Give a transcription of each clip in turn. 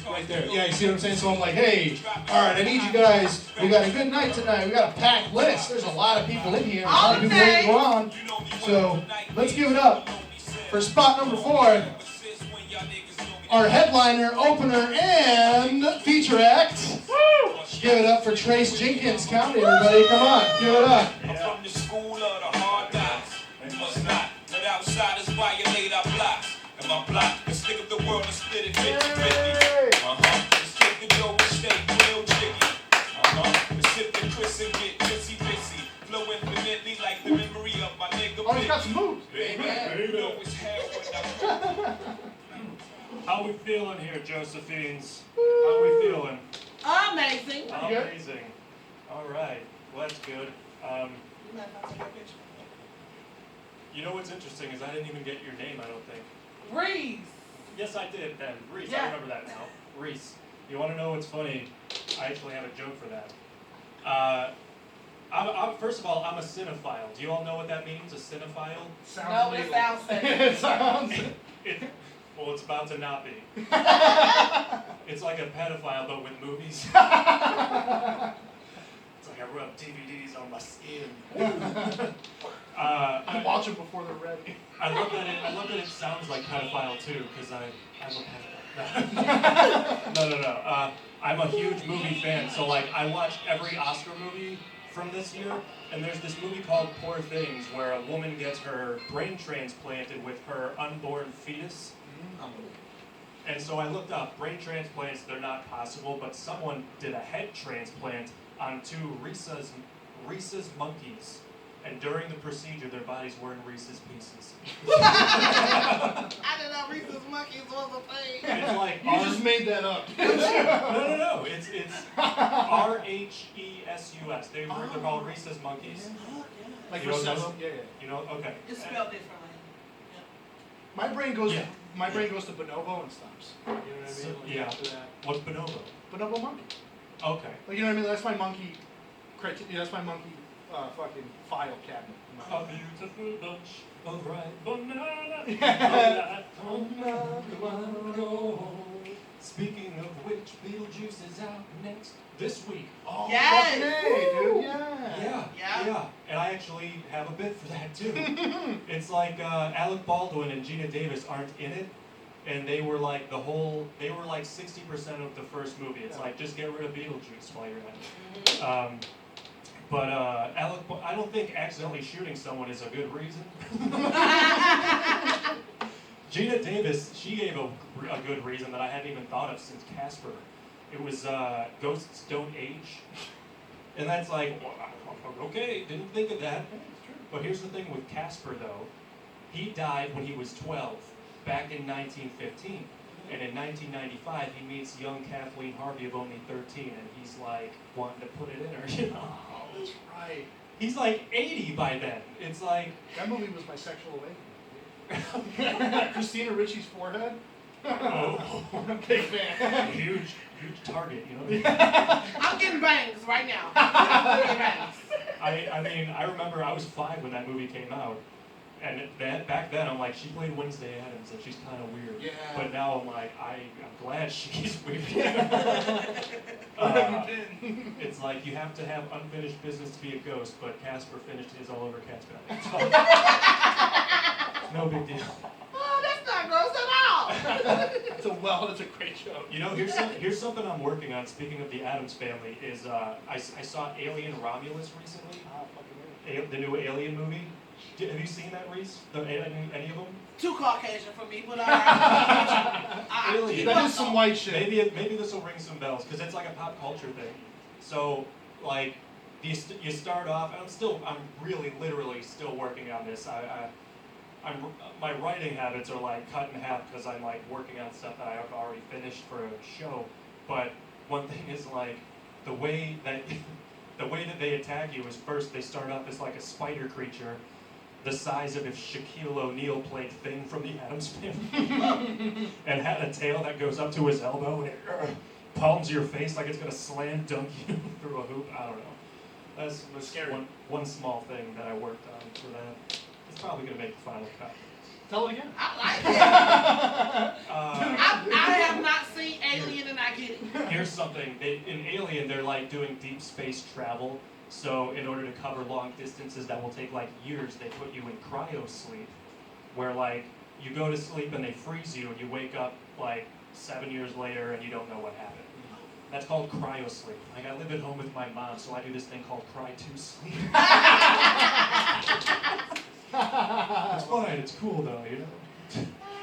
right there. Yeah, you see what I'm saying? So I'm like, hey, all right, I need you guys. We got a good night tonight. We got a packed list. There's a lot of people in here. A lot of people waiting on. So let's give it up for spot number 4. Our headliner, opener, and feature act. Woo! Give it up for Trace Jenkins. Count it, everybody. Come on, give it up. I'm from the school of the hard knocks. You must not let outsiders violate our blocks. And my block can stick up the world and split it 50-50. Let's take the dough and stay real jiggy. Let's sip the Chris and get pissy. Flow infinitely like the memory of my nigga. Oh, he's got some moves. Baby, you know it's hell when I How we feeling here, Josephines? How we feeling? Amazing. Amazing. All right. Well, that's good. You know what's interesting is I didn't even get your name, I don't think. Reese. Yes, I did, Ben. Reese, Yeah. I remember that now. Reese. You want to know what's funny? I actually have a joke for that. First of all, I'm a cinephile. Do you all know what that means, a cinephile? No, it sounds It sounds. Well, it's about to not be. It's like a pedophile, but with movies. It's like I rub DVDs on my skin. I watch them before they're ready. I love that it sounds like pedophile too, because I'm a pedophile. No. I'm a huge movie fan, so like I watch every Oscar movie from this year, and there's this movie called Poor Things, where a woman gets her brain transplanted with her unborn fetus. And so I looked up, brain transplants, they're not possible, but someone did a head transplant on 2 Reese's monkeys. And during the procedure, their bodies were in Reese's Pieces. I didn't know Reese's Monkeys was a thing. It's like You just made that up. No. It's RHESUS. They're called Reese's Monkeys. Like You don't know recessive. them? Yeah. You know? Okay. It's spelled differently. My brain goes. Yeah. My brain goes to bonobo and stops. You know what I mean? So, Like yeah. after that. What's bonobo? Bonobo monkey. Okay. Like, you know what I mean? That's my monkey. That's my monkey. Fucking file cabinet. A beautiful bunch of ripe bananas. Speaking of which, Beetlejuice is out next this week. Oh, Yes. fucking A, dude. Yeah. Yeah. And I actually have a bit for that too. It's like Alec Baldwin and Gina Davis aren't in it, and they were like 60% of the first movie. It's like, just get rid of Beetlejuice while you're at it. But I don't think accidentally shooting someone is a good reason. Gina Davis, she gave a good reason that I hadn't even thought of since Casper. It was Ghosts Don't Age. And that's like, okay, didn't think of that. But here's the thing with Casper, though. He died when he was 12, back in 1915. And in 1995, he meets young Kathleen Harvey of only 13, and he's like wanting to put it in her, you know? Oh, that's right. He's like 80 by then. It's like... That movie was my sexual awakening. Christina Ricci's forehead. Oh. I'm a big fan. huge target, you know? I'm getting bangs right now. I'm getting bangs. I mean, I remember I was 5 when that movie came out. And back then, I'm like, she played Wednesday Addams, and she's kind of weird. Yeah. But now I'm like, I'm glad she's weird. Where have you been? It's like, you have to have unfinished business to be a ghost, but Casper finished his all over Cat's Valley. No big deal. Oh, that's not gross at all. That's a great joke. You know, here's something I'm working on, speaking of the Addams family, is I saw Alien Romulus recently, the new Alien movie. Have you seen that, Reese? Any of them? Too Caucasian for me, but alright. Really? That is some white shit. Maybe this will ring some bells, because it's like a pop culture thing. So, like, you start off, and I'm really literally still working on this. My writing habits are like cut in half because I'm like working on stuff that I've already finished for a show. But one thing is like the way that they attack you is first they start off as like a spider creature, the size of if Shaquille O'Neal played Thing from the Addams Family, and had a tail that goes up to his elbow and it palms your face like it's gonna slam dunk you through a hoop. I don't know. That's scary. One small thing that I worked on for that. It's probably gonna make the final cut. Tell it again. I like it. I have not seen Alien, and I I get it. Here's something. In Alien, they're like doing deep space travel. So in order to cover long distances that will take like years, they put you in cryo sleep, where like you go to sleep and they freeze you, and you wake up like 7 years later and you don't know what happened. That's called cryo sleep. Like I live at home with my mom, so I do this thing called cry to sleep. It's fine. It's cool though, you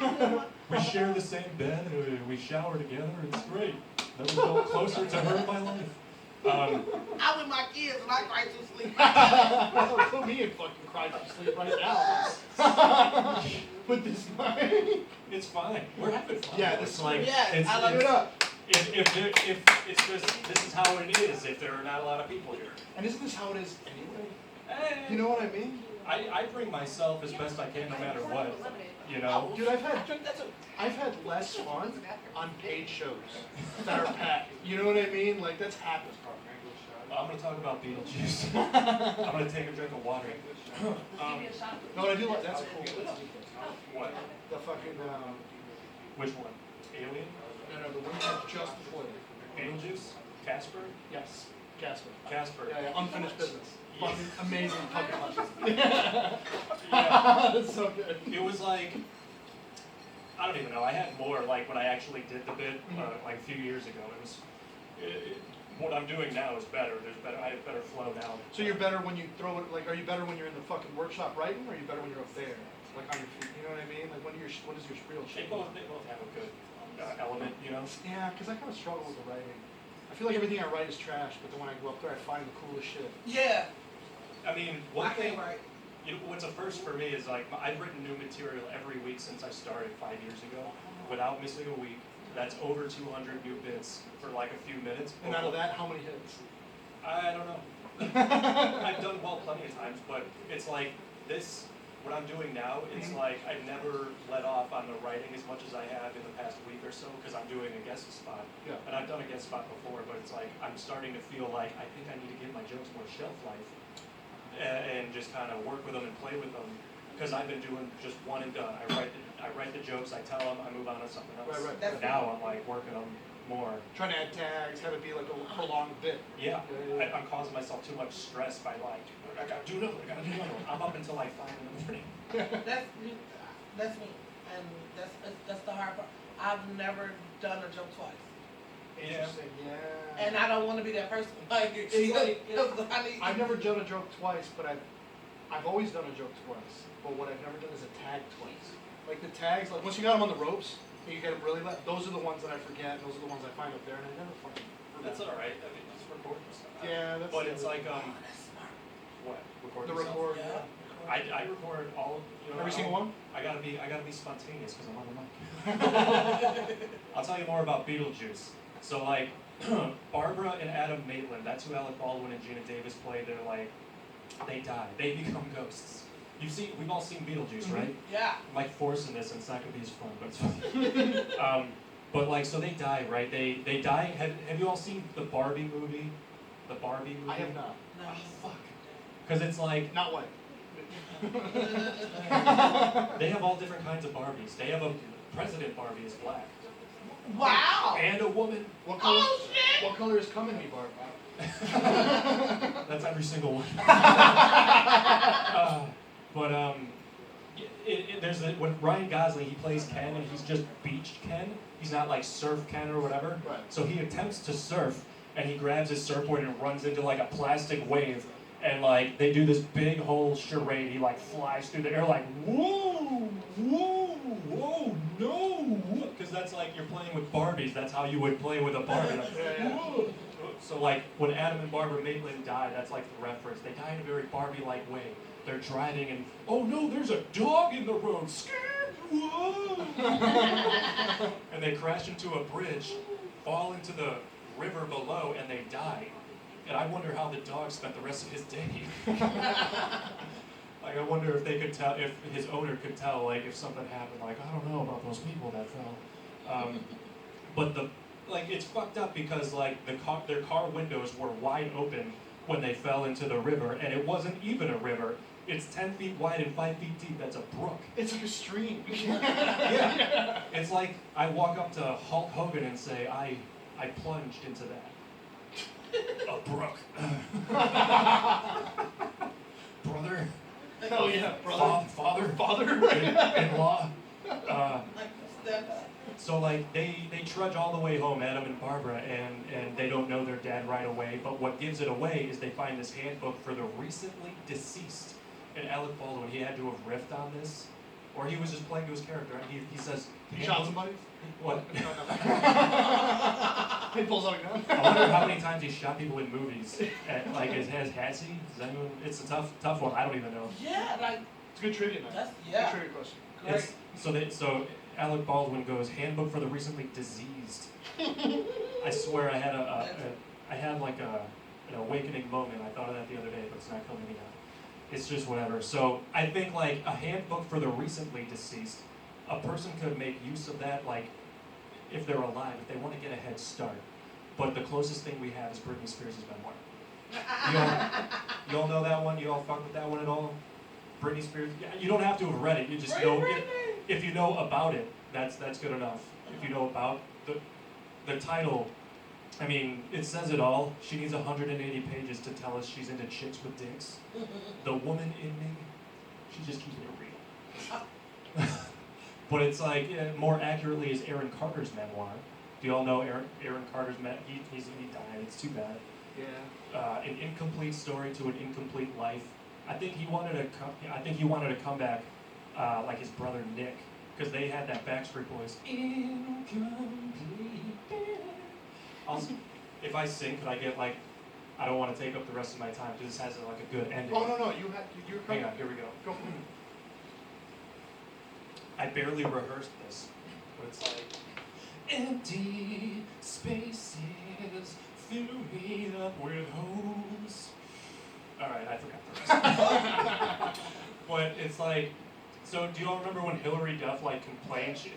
know. We share the same bed, and we shower together. It's great. Never felt closer to her in my life. I'm with my kids and I cry to sleep. Put me in fucking cry to sleep right now. With this mic. It's fine. We're having fun. Yeah, It's this like yes, it's, I love it's, it up. if it's just this is how it is. If there are not a lot of people here. And isn't this how it is anyway? Eh, You know what I mean? I bring myself as best I can, no matter what. You know. Dude, I've had less fun on paid shows that are packed. You know what I mean? Like that's happened. I'm gonna talk about Beetlejuice. I'm gonna take a drink of water. No, I do like that's cool. What? The fucking Which one? Alien? no, the one that's just before that. Beetlejuice? Casper? Yes, Casper. Casper. Yeah, unfinished business. Yeah. Fucking amazing fucking lunches. Yeah. That's so good. It was like, I don't even know. I had more like when I actually did the bit like a few years ago. It was, what I'm doing now is better. I have better flow now. So you're better when you throw it, like, are you better when you're in the fucking workshop writing, or are you better when you're up there? Like on your feet, you know what I mean? Like what is your real They shape? both have a good element, you know. Yeah, because I kind of struggle with the writing. I feel like everything I write is trash, but then when I go up there, I find the coolest shit. Yeah. I mean, one I thing. can't write. You know, what's a first for me is like I've written new material every week since I started 5 years ago, without missing a week. That's over 200 new bits for like a few minutes. And out of that, how many hits? I don't know. I've done well plenty of times, but it's like this. What I'm doing now, it's like I've never let off on the writing as much as I have in the past week or so because I'm doing a guest spot. Yeah. And I've done a guest spot before, but it's like I'm starting to feel like I think I need to give my jokes more shelf life and just kind of work with them and play with them because I've been doing just one and done. I write the jokes, I tell them, I move on to something else. Right. But now I'm like working them more. Trying to add tags, have it be like a prolonged bit. Yeah, Yeah. I'm causing myself too much stress by like, I gotta do another one. I'm up until like 5 in the morning. That's me, and that's the hard part. I've never done a joke twice, Yeah. Interesting, yeah. and I don't want to be that person. Like, See, I I've never done a joke twice, but I've always done a joke twice. But what I've never done is a tag twice. Like the tags, like once you got them on the ropes, and you get them really those are the ones that I forget, and those are the ones I find up there, and I never fucking remember. That's all right. I mean, it's recording stuff. Yeah, that's But the it's other like thing. what? Record The yourself? record, Yeah. yeah. I record all of Every single one? I gotta be spontaneous because I'm on the mic. I'll tell you more about Beetlejuice. So like Barbara and Adam Maitland, that's who Alec Baldwin and Gina Davis play. They're like they die. They become ghosts. We've all seen Beetlejuice, right? Yeah. I'm like forcing this and it's not gonna be as fun, but it's fun. But like so they die, right? They die. Have you all seen the Barbie movie? The Barbie movie? I have not. No. Oh, fuck. Because it's like Not white. they have all different kinds of Barbies. They have a President Barbie is black. Wow. And a woman. What color? Oh shit. What color is Come in Me, Barb? That's every single one. There's when Ryan Gosling, he plays Ken and he's just beached Ken. He's not like surf Ken or whatever. Right. So he attempts to surf and he grabs his surfboard and runs into like a plastic wave. And like they do this big whole charade. He like flies through the air like whoa, whoa, whoa, no, because that's like you're playing with Barbies. That's how you would play with a Barbie. Like, Yeah. whoa. So like when Adam and Barbara Maitland die, that's like the reference. They die in a very Barbie-like way. They're driving and oh no, there's a dog in the road. Scared, whoa! And they crash into a bridge, fall into the river below, and they die. And I wonder how the dog spent the rest of his day. Like I wonder if they could tell, if his owner could tell, like if something happened. Like I don't know about those people that fell. But it's fucked up because like their car windows were wide open when they fell into the river, and it wasn't even a river. It's 10 feet wide and 5 feet deep. That's a brook. It's like a stream. Yeah. It's like I walk up to Hulk Hogan and say, I I plunged into that. A brook. Brother. Oh yeah, brother. Father-in-law. Like steps. So like they trudge all the way home, Adam and Barbara, and they don't know their dad right away. But what gives it away is they find this handbook for the recently deceased. And Alec Baldwin, he had to have riffed on this, or he was just playing to his character. He says, He shot somebody? What? He pulls out a gun. I wonder how many times he shot people in movies. Like, has he? It's a tough one. I don't even know. Yeah, like It's a good trivia night. that's Good trivia question. great. So Alec Baldwin goes, handbook for the recently diseased. I swear I had like an awakening moment. I thought of that the other day, but it's not coming to me now. It's just whatever. So I think like a handbook for the recently deceased, a person could make use of that, like if they're alive, if they want to get a head start. But the closest thing we have is Britney Spears' memoir. You all know that one? You all fuck with that one at all? Britney Spears? Yeah, you don't have to have read it. You just know if you know about it. That's good enough. If you know about the title, I mean, it says it all. She needs 180 pages to tell us she's into chicks with dicks. The woman in me, she just keeps it real. But it's like, more accurately is Aaron Carter's memoir. Do you all know Aaron Carter's memoir? He died. It's too bad. Yeah. An incomplete story to an incomplete life. I think he wanted to come back like his brother Nick, because they had that Backstreet Boys. Incomplete. Also, if I sing, could I get like? I don't want to take up the rest of my time because this has like a good ending. Oh no, you're Hang on, here we go. Go for it. I barely rehearsed this, but it's like empty spaces fill me up with holes. All right, I forgot the rest. But it's like, so do you all remember when Hillary Duff like complained? She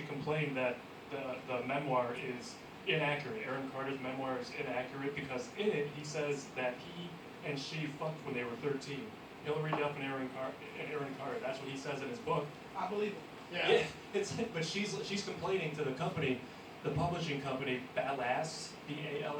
complained that the memoir is inaccurate. Aaron Carter's memoir is inaccurate because in it he says that he and she fucked when they were 13. Hillary Duff and Aaron Carter. That's what he says in his book. I believe it. Yeah. But she's complaining to the company, the publishing company, Ballast, BALAS.